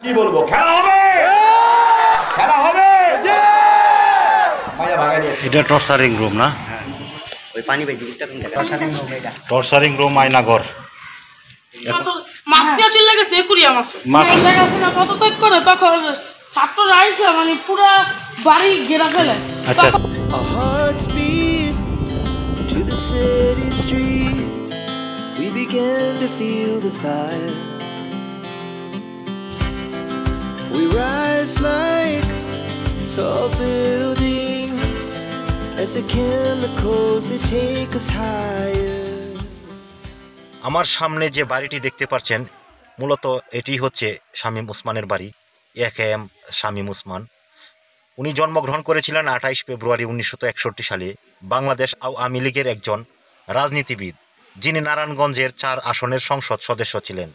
কি বলবো, খেলা হবে, খেলা হবে। এটা টর্চারিং রুম না? ওই পানি বেজি টর্চারিং রুম, এটা টর্চারিং রুম আয়নাঘর। মাছ দিয়ে চলে গেছে একুরিয়াম আছে বসে গেছে না কত তক করে তখন ছাত্ররা আইসে মানে পুরা বাড়ি ঘেরা ফেলে। আচ্ছা Our hearts beat to the city streets. We began to feel the fire. We rise like tall buildings as the chemicals they take us higher. আমার সামনে যে বাড়িটি দেখতে পাচ্ছেন মূলত এটি হচ্ছে শামীম ওসমানের বাড়ি, একেএম শামীম ওসমান। উনি জন্মগ্রহণ করেছিলেন 28 ফেব্রুয়ারি 1961 সালে। বাংলাদেশ আওয়ামী লীগের একজন রাজনীতিবিদ, যিনি নারায়ণগঞ্জের 4 আসনের সংসদ সদস্য ছিলেন।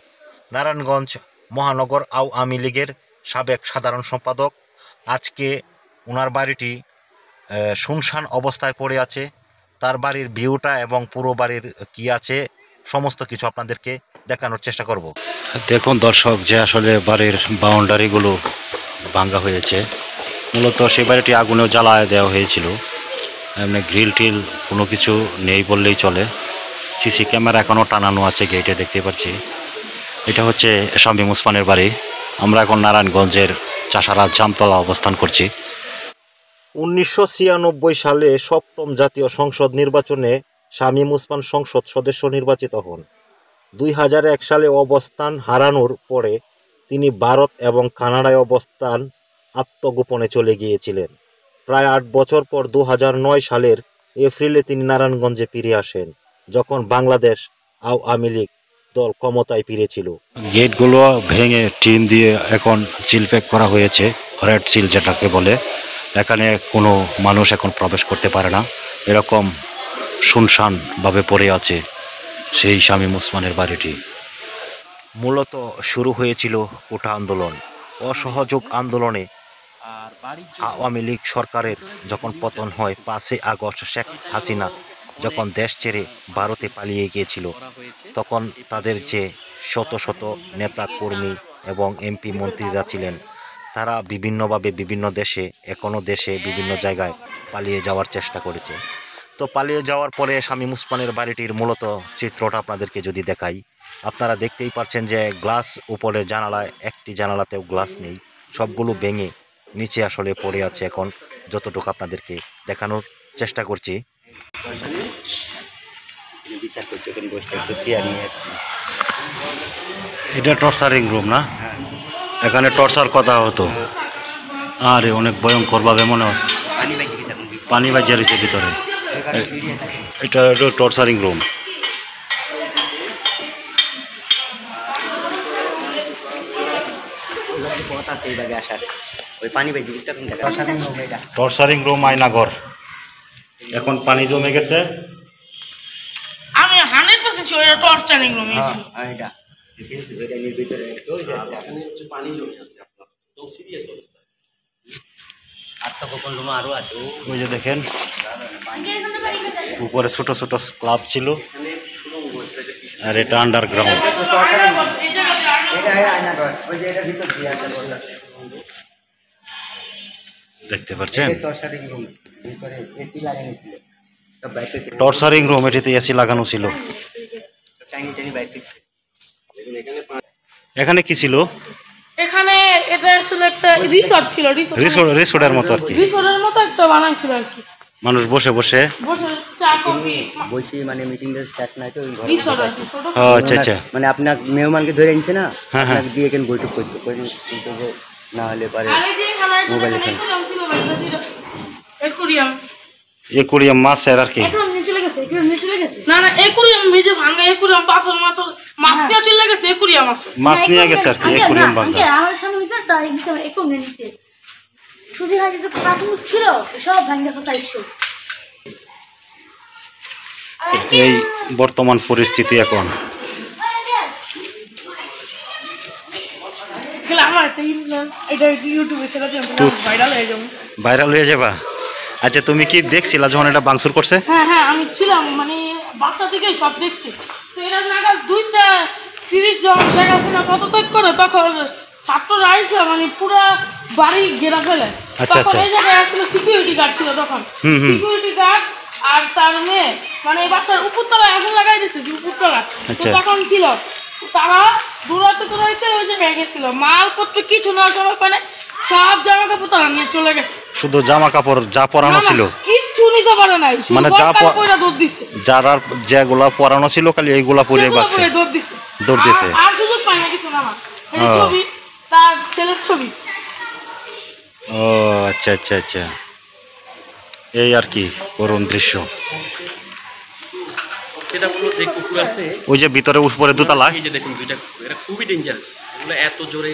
নারায়ণগঞ্জ মহানগর আওয়ামী লীগের সাবেক সাধারণ সম্পাদক। আজকে ওনার বাড়িটি শুনশান অবস্থায় পড়ে আছে। তার বাড়ির ভিউটা এবং পুরো বাড়ির কি আছে সমস্ত কিছু আপনাদেরকে দেখানোর চেষ্টা করব। দেখুন দর্শক, যে আসলে বাড়ির বাউন্ডারিগুলো ভাঙ্গা হয়েছে। মূলত সেই বাড়িটি আগুনেও জ্বালায় দেওয়া হয়েছিল। এমনি গ্রিল টিল কোনো কিছু নেই বললেই চলে। সিসি ক্যামেরা এখনও টানানো আছে গেটে, দেখতে পাচ্ছি। এটা হচ্ছে শামীম ওসমানের বাড়ি। আমরা এখন নারায়ণগঞ্জের চাষারা জামতলা অবস্থান করছি। 1996 সালে 7ম জাতীয় সংসদ নির্বাচনে শামীম ওসমান সংসদ সদস্য নির্বাচিত হন। 2001 সালে অবস্থান হারানোর পরে তিনি ভারত এবং কানাডায় অবস্থান আত্মগোপনে চলে গিয়েছিলেন। প্রায় 8 বছর পর 2009 সালের এপ্রিলে তিনি নারায়ণগঞ্জে ফিরে আসেন, যখন বাংলাদেশ আওয়ামী লীগ দল ক্ষমতায় ফিরেছিল। গেটগুলো ভেঙে টিন দিয়ে এখন সিল প্যাক করা হয়েছে, রেড সিল যেটাকে বলে। এখানে কোনো মানুষ এখন প্রবেশ করতে পারে না। এরকম শুনশানভাবে পড়ে আছে সেই শামীম ওসমানের বাড়িটি। মূলত শুরু হয়েছিল কোটা আন্দোলন। অসহযোগ আন্দোলনে আওয়ামী লীগ সরকারের যখন পতন হয় 5 আগস্ট, শেখ হাসিনা যখন দেশ ছেড়ে ভারতে পালিয়ে গিয়েছিল, তখন তাদের যে শত শত নেতা কর্মী এবং এমপি মন্ত্রীরা ছিলেন, তারা বিভিন্নভাবে বিভিন্ন দেশে, এখনও দেশে বিভিন্ন জায়গায় পালিয়ে যাওয়ার চেষ্টা করেছে। তো পালিয়ে যাওয়ার পরে শামীম ওসমানের বাড়িটির মূলত চিত্রটা আপনাদেরকে যদি দেখাই, আপনারা দেখতেই পাচ্ছেন যে গ্লাস উপরে জানালায়, একটি জানালাতেও গ্লাস নেই, সবগুলো ভেঙে নিচে আসলে পড়ে আছে। এখন যতটুকু আপনাদেরকে দেখানোর চেষ্টা করছি। এটা টর্চারিং রুম না? এখানে টর্চার কথা হতো। আরে অনেক ভয়ঙ্করভাবে মনে হয় পানি বাজিয়ে রয়েছে ভিতরে। এটা torturing room. Torturing room Aynaghor. এখন পানি জমে গেছে। আমি 100% শিওর এটা টর্চারিং রুম এসে ওই যে দেখেন উপরে ছোট ছোট স্ল্যাব ছিল, আর এটা আন্ডারগ্রাউন্ড। দেখতে পাচ্ছেন টর্চারিং রুম, এটিতে এসি লাগানো ছিল। এখানে কি ছিল? এখানে এটা আসলে একটা রিসর্ট ছিল। রিসোর্টের মতো আর কি, রিসর্টের মতো একটা বানাইছিল আর কি। মানুষ বসে বসে বসে চা কফি বসি, মানে মিটিং এর চ্যাট নাই তো, রিসর্ট আর কি। আচ্ছা আচ্ছা, মানে আপনার মেহমানকে ধরে আনছে না, হ্যাঁ হ্যাঁ, দিয়ে এখানে বৈঠক করতে কিন্তু যে না হলে পারে আরে যে এখানে মোবাইল একুরিয়াম ছিল ভাই, একুরিয়াম একুরিয়াম মাছের আর কি। একুরিয়াম নিচে লেগেছে, একুরিয়াম নিচে লেগেছে। না না, একুরিয়াম ভিজে ভাঙা, একুরিয়াম পাথর মাথর মাছ দিয়ে চলে গেছে, একুরিয়াম আছে। মাছ নিয়ে গেছে আর কি, একুরিয়াম ভাঙা। আমার সামনে হয়েছে তাই একুরিয়াম নিতে শুধু হাতে যে কাঁচমুচ ছিল সব ভাঙা কথা ইস্যু। এই বর্তমান পরিস্থিতি এখন। ভাইরাল হয়ে যাবা। আচ্ছা, তুমি কি দেখছিলা যখন এটা ভাঙচুর করছে? হ্যাঁ হ্যাঁ, আমি ছিলাম, মানে বাসা থেকে সব দেখছি। তো এরা নাগাদ 2টা 30 জন শেখ হাসিনা কত তক করে তখন ছাত্ররা আইসে মানে পুরা বাড়ি ঘেরা ফেলে। আচ্ছা, তখন আচ্ছা। এই জায়গায় আসলে সিকিউরিটি গার্ড ছিল তখন, সিকিউরিটি গার্ড আর তার মেয়ে মানে এই বাসার উপরতলায় আগুন লাগাই দিছে যে উপরতলা। তো আচ্ছা। তখন ছিল তারা দৌড়াইতে ওই জায়গায় গেছিল, মালপত্র কিছু নেওয়ার সময় পায় না, সব জামা কাপড় তারা নিয়ে চলে গেছে। শুধু জামা কাপড় যা পরানো ছিল, কিচ্ছু নিতে পারে নাই, মানে মানে যা যা পয়রা দৌড় দিছে, যারা যেগুলা পরানো ছিল খালি এইগুলা পরে সেগুলো বাঁচছে। পরে দৌড় দিছে, দৌড় দিছে। আর সুযোগ পায় না কিছু নামা। এই যে ও। ছবি তার ছেলের ছবি। ও আচ্ছা আচ্ছা আচ্ছা, এই আর কি করুণ দৃশ্য। সেটা হলো যে কুকুর আছে, ওই যে ভিতরে উপরে দোতলা, এই যে দেখুন দুইটা কুকুর, এটা খুবই ডেঞ্জারাস। এগুলো এত জোরে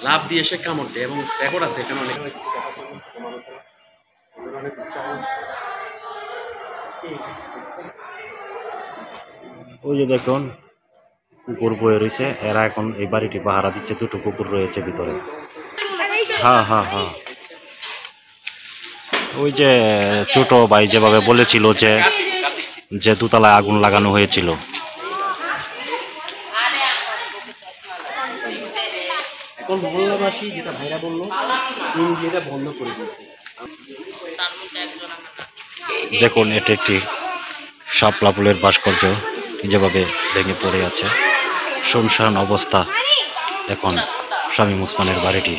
লাফ দিয়ে এসে কামড় দেয় এবং রেকর্ড আছে এখানে অনেক। ওই যে দেখুন কুকুর বয়ে রয়েছে, এরা এখন এই বাড়িটি পাহারা দিচ্ছে, দুটো কুকুর রয়েছে ভিতরে। হ্যাঁ হ্যাঁ হ্যাঁ, ওই যে ছোট ভাই যেভাবে বলেছিল যে দোতলায় আগুন লাগানো হয়েছিল। এখন মহল্লাবাসী যেটা ভাইরা বললো, এটা বন্ধ করে দিয়েছে। দেখুন এটি একটি শাপলা ফুলের ভাস্কর্য যেভাবে ভেঙে পড়ে আছে, শুনশান অবস্থা এখন শামীম ওসমানের বাড়িটি।